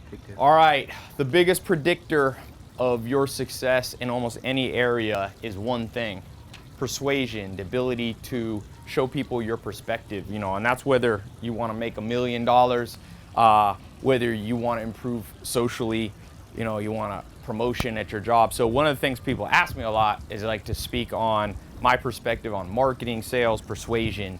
predictor? All right, the biggest predictor of your success in almost any area is one thing: persuasion, the ability to show people your perspective, and that's whether you want to make $1 million, whether you want to improve socially, you want a promotion at your job. So one of the things people ask me a lot is like to speak on my perspective on marketing, sales, persuasion.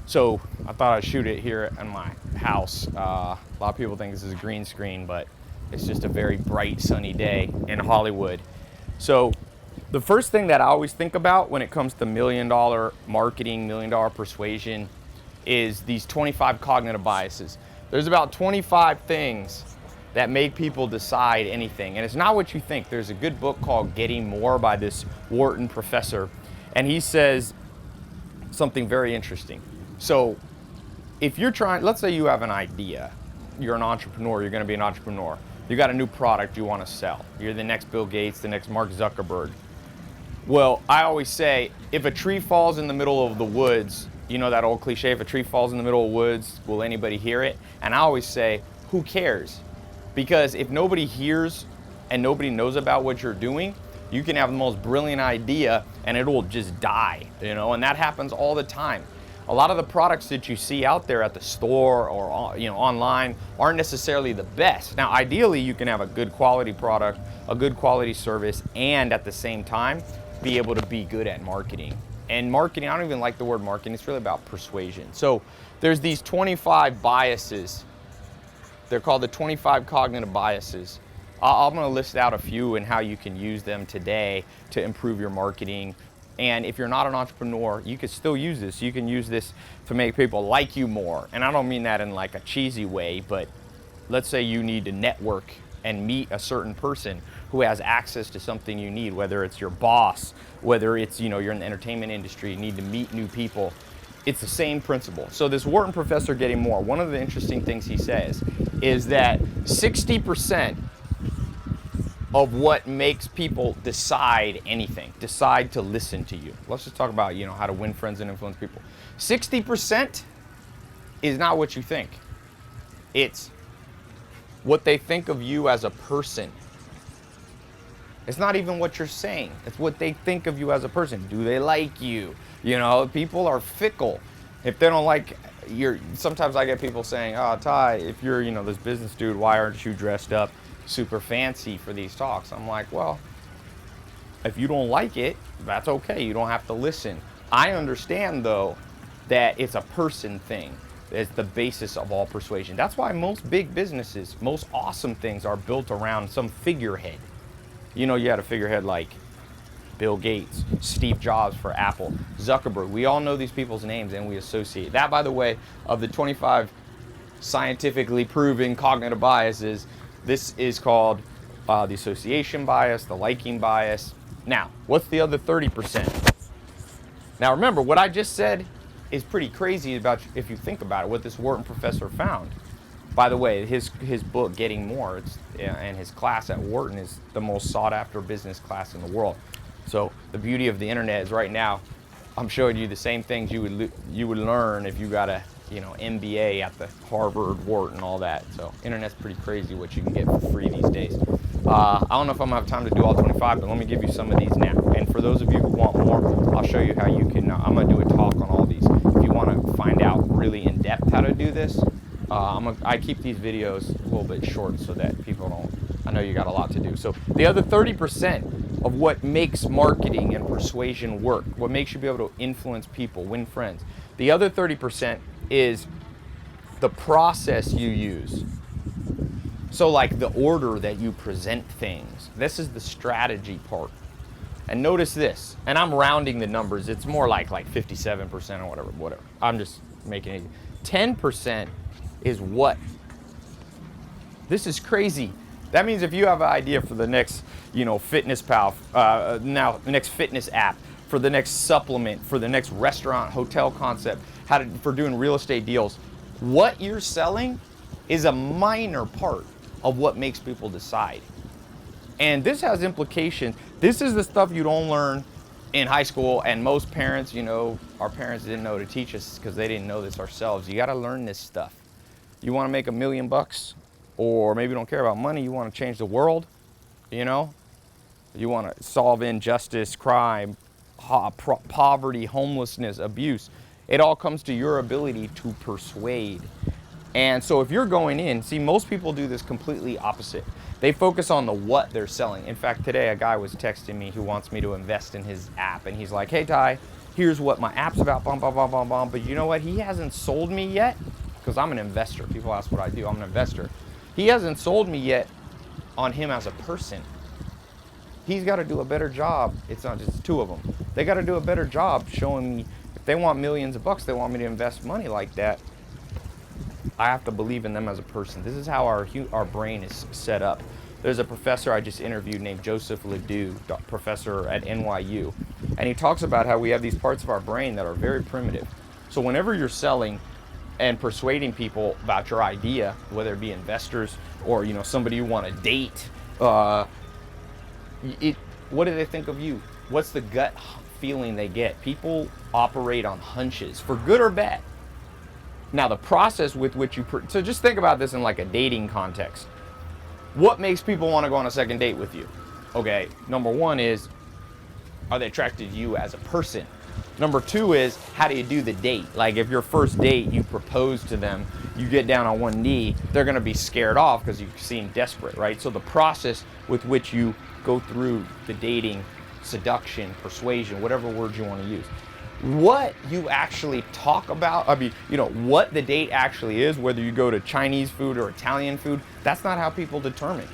So I thought I'd shoot it here in my house. A lot of people think this is a green screen, but it's just a very bright, sunny day in Hollywood. So the first thing that I always think about when it comes to $1 million marketing, $1 million persuasion, is these 25 cognitive biases. There's about 25 things that make people decide anything, and it's not what you think. There's a good book called Getting More by this Wharton professor, and he says something very interesting. So if you're trying, let's say you have an idea, you're an entrepreneur, you're going to be an entrepreneur, you got a new product you want to sell, you're the next Bill Gates, the next Mark Zuckerberg. Well, I always say, if a tree falls in the middle of the woods, you know that old cliche, if a tree falls in the middle of the woods, will anybody hear it? And I always say, who cares? Because if nobody hears and nobody knows about what you're doing, you can have the most brilliant idea and it will just die, and that happens all the time. A lot of the products that you see out there at the store or online aren't necessarily the best. Now, ideally, you can have a good quality product, a good quality service, and at the same time, be able to be good at marketing. And marketing, I don't even like the word marketing, it's really about persuasion. So there's these 25 biases. They're called the 25 cognitive biases. I'm going to list out a few and how you can use them today to improve your marketing. And if you're not an entrepreneur, you can still use this. You can use this to make people like you more. And I don't mean that in like a cheesy way, but let's say you need to network and meet a certain person who has access to something you need, whether it's your boss, whether it's, you're in the entertainment industry, you need to meet new people. It's the same principle. So this Wharton professor, Getting More, one of the interesting things he says is that 60% of what makes people decide anything, decide to listen to you. Let's just talk about, how to win friends and influence people. 60% is not what you think. It's what they think of you as a person. It's not even what you're saying. It's what they think of you as a person. Do they like you? People are fickle. If they don't like sometimes I get people saying, "Oh, Ty, if you're, this business dude, why aren't you dressed up super fancy for these talks?" I'm like, well, if you don't like it, that's okay. You don't have to listen. I understand, though, that it's a person thing. It's the basis of all persuasion. That's why most big businesses, most awesome things are built around some figurehead. You had a figurehead like Bill Gates, Steve Jobs for Apple, Zuckerberg. We all know these people's names and we associate. That, by the way, of the 25 scientifically proven cognitive biases, this is called the association bias, the liking bias. Now, what's the other 30%? Now, remember, what I just said is pretty crazy if you think about it, what this Wharton professor found. By the way, his book, Getting More, and his class at Wharton is the most sought after business class in the world. So the beauty of the internet is right now, I'm showing you the same things you would learn if you got a MBA at the Harvard, Wharton, all that. So internet's pretty crazy what you can get for free these days. I don't know if I'm gonna have time to do all 25, but let me give you some of these now. And for those of you who want more, I'll show you how you can. I'm gonna do a talk on all these. If you want to find out really in depth how to do this, I keep these videos a little bit short so that people don't. I know you got a lot to do. So the other 30% of what makes marketing and persuasion work, what makes you be able to influence people, win friends, the other 30% is the process you use. So like the order that you present things. This is the strategy part. And notice this, and I'm rounding the numbers. It's more like 57% or whatever. I'm just making it. 10% is what? This is crazy. That means if you have an idea for the next, Fitness Pal, now the next fitness app, for the next supplement, for the next restaurant, hotel concept, for doing real estate deals, what you're selling is a minor part of what makes people decide. And this has implications. This is the stuff you don't learn in high school, and most parents, our parents didn't know to teach us because they didn't know this ourselves. You got to learn this stuff. You want to make $1 million or maybe you don't care about money, you want to change the world, you know? You want to solve injustice, crime, poverty, homelessness, abuse. It all comes to your ability to persuade. And so if you're going in, see, most people do this completely opposite. They focus on the what they're selling. In fact, today a guy was texting me who wants me to invest in his app, and he's like, hey Ty, here's what my app's about, bum, bum, bum, bum, bum. But you know what? He hasn't sold me yet, because I'm an investor. People ask what I do. I'm an investor. He hasn't sold me yet on him as a person. He's got to do a better job. It's not just two of them. They got to do a better job showing me, if they want millions of bucks, they want me to invest money like that, I have to believe in them as a person. This is how our brain is set up. There's a professor I just interviewed named Joseph Ledoux, professor at NYU, and he talks about how we have these parts of our brain that are very primitive. So whenever you're selling and persuading people about your idea, whether it be investors or somebody you want to date, what do they think of you? What's the gut feeling they get? People operate on hunches, for good or bad. Now, the process with which so just think about this in like a dating context. What makes people want to go on a second date with you? Okay, number one is, are they attracted to you as a person? Number two is, how do you do the date? Like if your first date, you propose to them, you get down on one knee, they're gonna be scared off because you seem desperate, right? So the process with which you go through the dating, seduction, persuasion, whatever words you want to use. What you actually talk about, what the date actually is, whether you go to Chinese food or Italian food, that's not how people determine.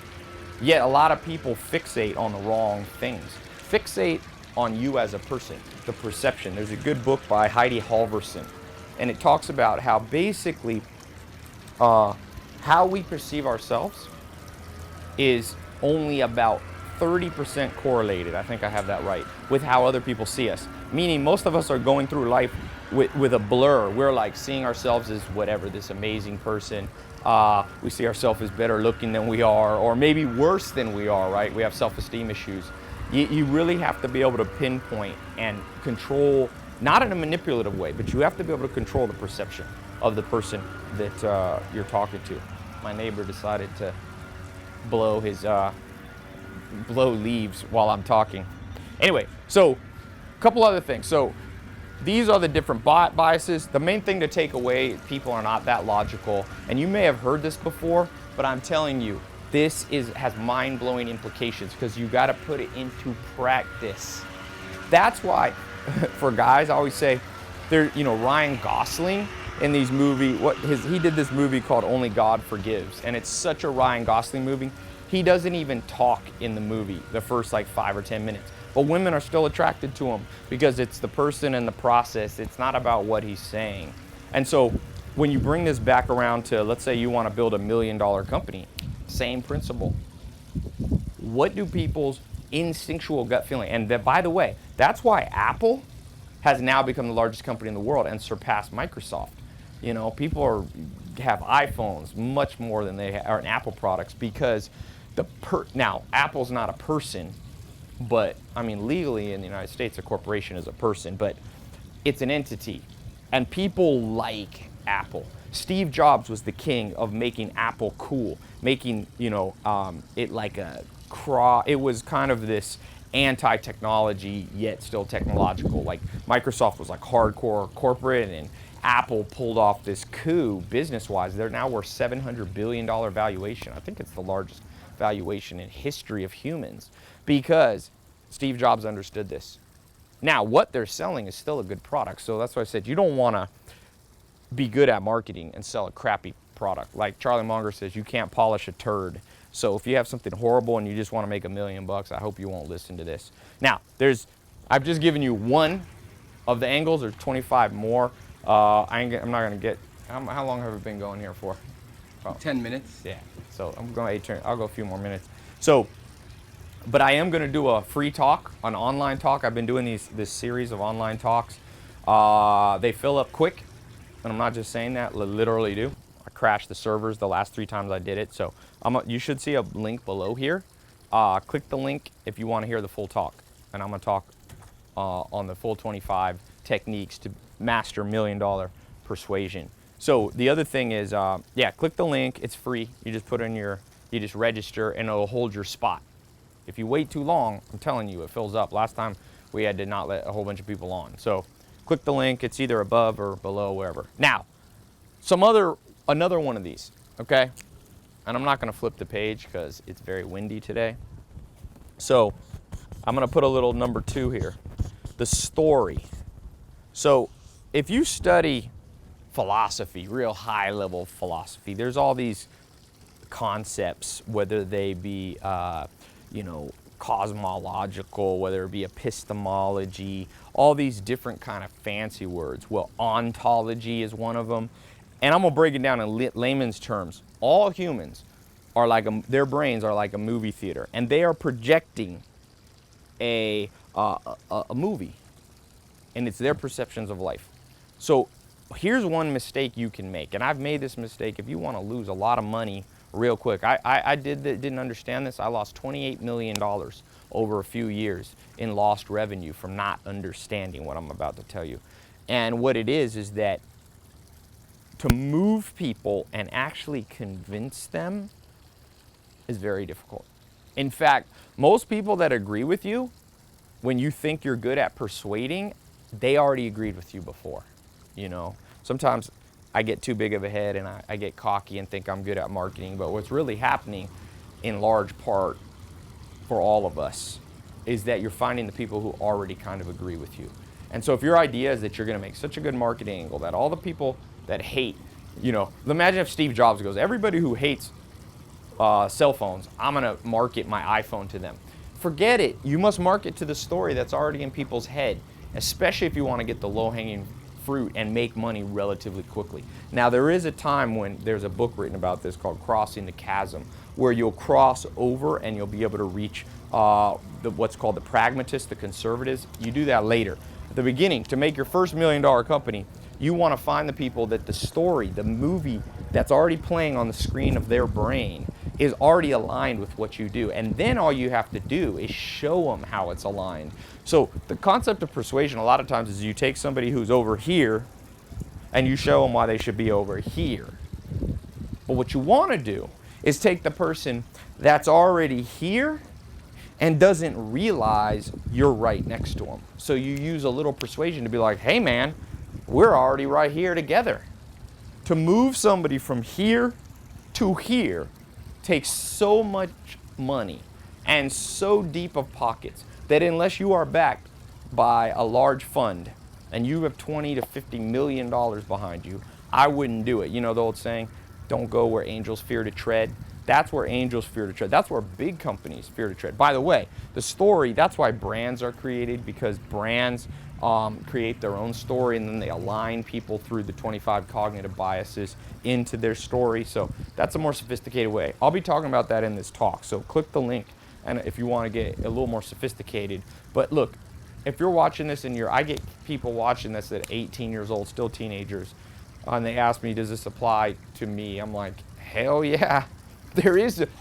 Yet a lot of people fixate on the wrong things. Fixate on you as a person, the perception. There's a good book by Heidi Halvorson, and it talks about how basically how we perceive ourselves is only about 30% correlated, I think I have that right, with how other people see us. Meaning most of us are going through life with a blur. We're like seeing ourselves as whatever, this amazing person. We see ourselves as better looking than we are, or maybe worse than we are, right? We have self-esteem issues. You really have to be able to pinpoint and control, not in a manipulative way, but you have to be able to control the perception of the person that you're talking to. My neighbor decided to blow leaves while I'm talking. Anyway, so a couple other things. So these are the different biases. The main thing to take away, people are not that logical. And you may have heard this before, but I'm telling you, this has mind-blowing implications because you got to put it into practice. That's why, for guys, I always say, Ryan Gosling in these movies, he did this movie called Only God Forgives, and it's such a Ryan Gosling movie. He doesn't even talk in the movie the first 5 or 10 minutes. But women are still attracted to him because it's the person and the process. It's not about what he's saying. And so when you bring this back around to, let's say you want to build $1 million company, same principle. What do people's instinctual gut feeling? And by the way, that's why Apple has now become the largest company in the world and surpassed Microsoft. People have iPhones much more than they are in Apple products because now Apple's not a person, but legally in the United States a corporation is a person, but it's an entity, and people like Apple. Steve Jobs was the king of making Apple cool, making it like it was kind of this anti-technology yet still technological. Like Microsoft was like hardcore corporate, and Apple pulled off this coup business-wise. They're now worth $700 billion valuation. I think it's the largest valuation in history of humans because Steve Jobs understood this. Now, what they're selling is still a good product. So that's why I said you don't want to be good at marketing and sell a crappy product. Like Charlie Munger says, you can't polish a turd. So if you have something horrible and you just want to make $1 million, I hope you won't listen to this. Now, I've just given you one of the angles. There's 25 more. I'm not going to get, how long have we been going here for? About 10 minutes. Yeah, so I'll go a few more minutes. So, but I am going to do a free talk, an online talk. I've been doing this series of online talks. They fill up quick, and I'm not just saying that, literally do. I crashed the servers the last 3 times I did it. So you should see a link below here. Click the link if you want to hear the full talk. And I'm going to talk on the full 25 techniques to master $1 million persuasion. So the other thing is, yeah, click the link. It's free. You just put in you just register, and it'll hold your spot. If you wait too long, I'm telling you, it fills up. Last time we had to not let a whole bunch of people on. So click the link. It's either above or below, wherever. Now, another one of these, okay? And I'm not gonna flip the page because it's very windy today. So I'm gonna put a little number 2 here, the story. So if you study philosophy, real high level philosophy, there's all these concepts, whether they be, cosmological, whether it be epistemology, all these different kind of fancy words. Well, ontology is one of them. And I'm gonna break it down in layman's terms. All humans are like, their brains are like a movie theater, and they are projecting a movie, and it's their perceptions of life. So here's one mistake you can make, and I've made this mistake. If you wanna lose a lot of money real quick, I didn't understand this. I lost $28 million over a few years in lost revenue from not understanding what I'm about to tell you. And what it is that to move people and actually convince them is very difficult. In fact, most people that agree with you, when you think you're good at persuading, they already agreed with you before. Sometimes I get too big of a head and I get cocky and think I'm good at marketing, but what's really happening in large part for all of us is that you're finding the people who already kind of agree with you. And so if your idea is that you're gonna make such a good marketing angle that all the people that hate, imagine if Steve Jobs goes, everybody who hates cell phones, I'm gonna market my iPhone to them. Forget it. You must market to the story that's already in people's head, especially if you wanna get the low-hanging fruit and make money relatively quickly. Now, there is a time when there's a book written about this called Crossing the Chasm, where you'll cross over and you'll be able to reach what's called the pragmatists, the conservatives. You do that later. At the beginning, to make your first $1 million company, you want to find the people that the story, the movie that's already playing on the screen of their brain is already aligned with what you do. And then all you have to do is show them how it's aligned. So the concept of persuasion a lot of times is you take somebody who's over here and you show them why they should be over here. But what you want to do is take the person that's already here and doesn't realize you're right next to them. So you use a little persuasion to be like, hey man, we're already right here together. To move somebody from here to here takes so much money and so deep of pockets that unless you are backed by a large fund and you have $20 to $50 million behind you, I wouldn't do it. You know the old saying, don't go where angels fear to tread. That's where angels fear to tread. That's where big companies fear to tread. By the way, the story, that's why brands are created, because brands create their own story and then they align people through the 25 cognitive biases into their story. So that's a more sophisticated way. I'll be talking about that in this talk. So click the link and if you want to get a little more sophisticated. But look, if you're watching this and I get people watching this at 18 years old, still teenagers, and they ask me, does this apply to me? I'm like, hell yeah.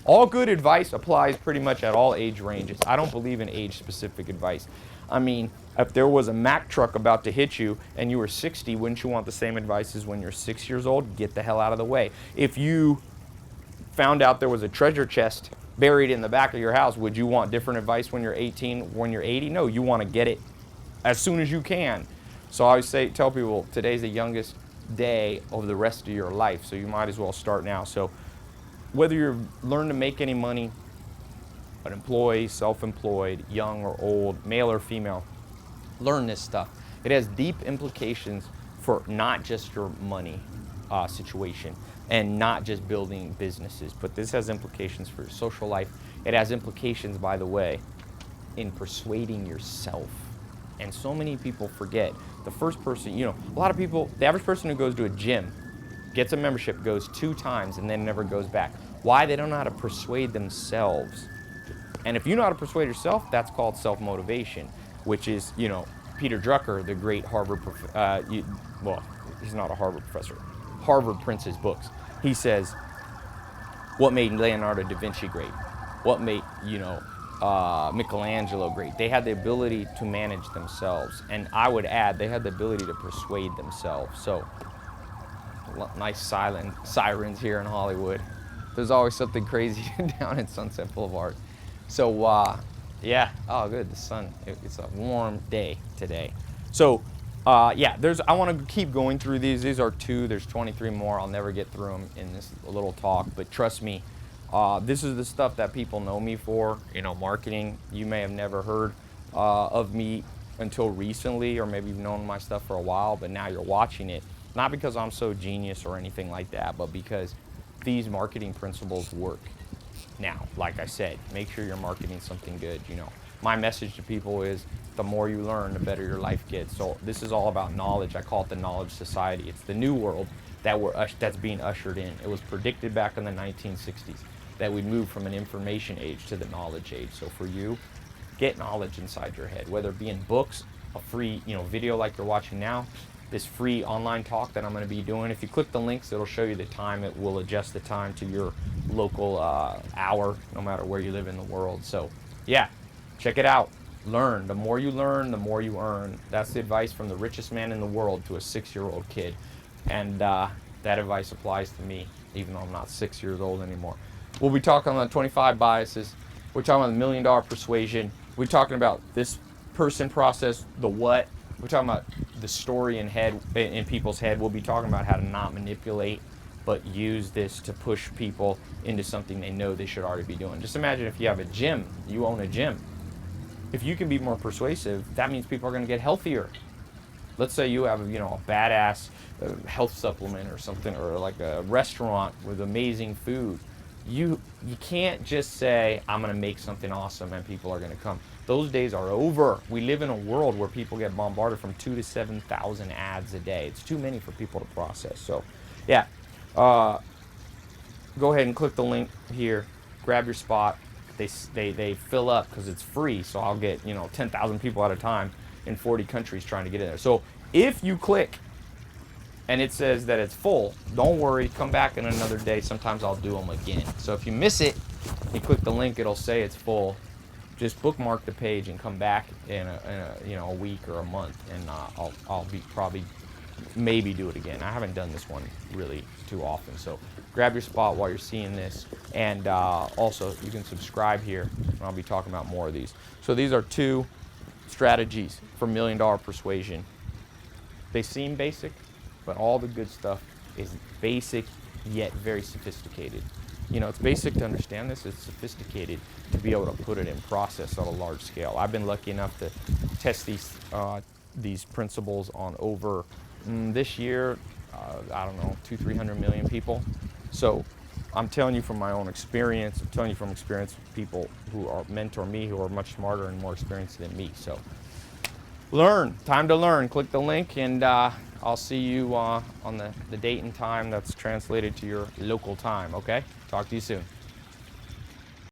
All good advice applies pretty much at all age ranges. I don't believe in age-specific advice. I mean, if there was a Mack truck about to hit you and you were 60, wouldn't you want the same advice as when you're 6 years old? Get the hell out of the way. If you found out there was a treasure chest buried in the back of your house, would you want different advice when you're 18, when you're 80? No, you want to get it as soon as you can. So I always tell people, today's the youngest day of the rest of your life, so you might as well start now. So whether you're learn to make any money, an employee, self-employed, young or old, male or female, learn this stuff. It has deep implications for not just your money situation and not just building businesses, but this has implications for your social life. It has implications, by the way, in persuading yourself. And so many people forget. The first person, a lot of people, the average person who goes to a gym, gets a membership, goes 2 times, and then never goes back. Why? They don't know how to persuade themselves. And if you know how to persuade yourself, that's called self-motivation, which is, Peter Drucker, the great Harvard, he's not a Harvard professor. Harvard prints his books. He says, what made Leonardo da Vinci great? What made, Michelangelo great? They had the ability to manage themselves. And I would add, they had the ability to persuade themselves. So nice silent sirens here in Hollywood. There's always something crazy down in Sunset Boulevard. So yeah, oh good, the sun, it's a warm day today. So yeah, I want to keep going through these. These are 2, there's 23 more. I'll never get through them in this little talk, but trust me, this is the stuff that people know me for, marketing. You may have never heard of me until recently, or maybe you've known my stuff for a while, but now you're watching it, not because I'm so genius or anything like that, but because these marketing principles work. Now, like I said, make sure you're marketing something good. My message to people is the more you learn, the better your life gets. So this is all about knowledge. I call it the knowledge society. It's the new world that's being ushered in. It was predicted back in the 1960s that we'd move from an information age to the knowledge age. So for you, get knowledge inside your head, whether it be in books, a free video like you're watching now, this free online talk that I'm going to be doing. If you click the links, it'll show you the time. It will adjust the time to your local hour, no matter where you live in the world. So yeah, check it out. Learn. The more you learn, the more you earn. That's the advice from the richest man in the world to a 6-year-old kid. And that advice applies to me, even though I'm not 6 years old anymore. We'll be talking on 25 biases. We're talking about the $1 million persuasion. We're talking about this person process, the what. We're talking about the story in people's head. We'll be talking about how to not manipulate, but use this to push people into something they know they should already be doing. Just imagine if you have a gym, you own a gym. If you can be more persuasive, that means people are going to get healthier. Let's say you have a badass health supplement or something, or like a restaurant with amazing food. You can't just say, I'm going to make something awesome and people are going to come. Those days are over. We live in a world where people get bombarded from 2,000 to 7,000 ads a day. It's too many for people to process. So yeah, go ahead and click the link here, grab your spot. They fill up because it's free, so I'll get 10,000 people at a time in 40 countries trying to get in there. So if you click and it says that it's full, don't worry, come back in another day. Sometimes I'll do them again. So if you miss it, you click the link, it'll say it's full. Just bookmark the page and come back in a week or a month, and I'll be probably maybe do it again. I haven't done this one really too often, so grab your spot while you're seeing this, and also you can subscribe here, and I'll be talking about more of these. So these are 2 strategies for $1 million persuasion. They seem basic, but all the good stuff is basic yet very sophisticated. It's basic to understand this. It's sophisticated to be able to put it in process on a large scale. I've been lucky enough to test these principles on over this year, I don't know, 200-300 million people. So I'm telling you from my own experience. I'm telling you from experience of people who are mentor me, who are much smarter and more experienced than me. So learn. Time to learn. Click the link, and I'll see you on the date and time that's translated to your local time, okay? Talk to you soon.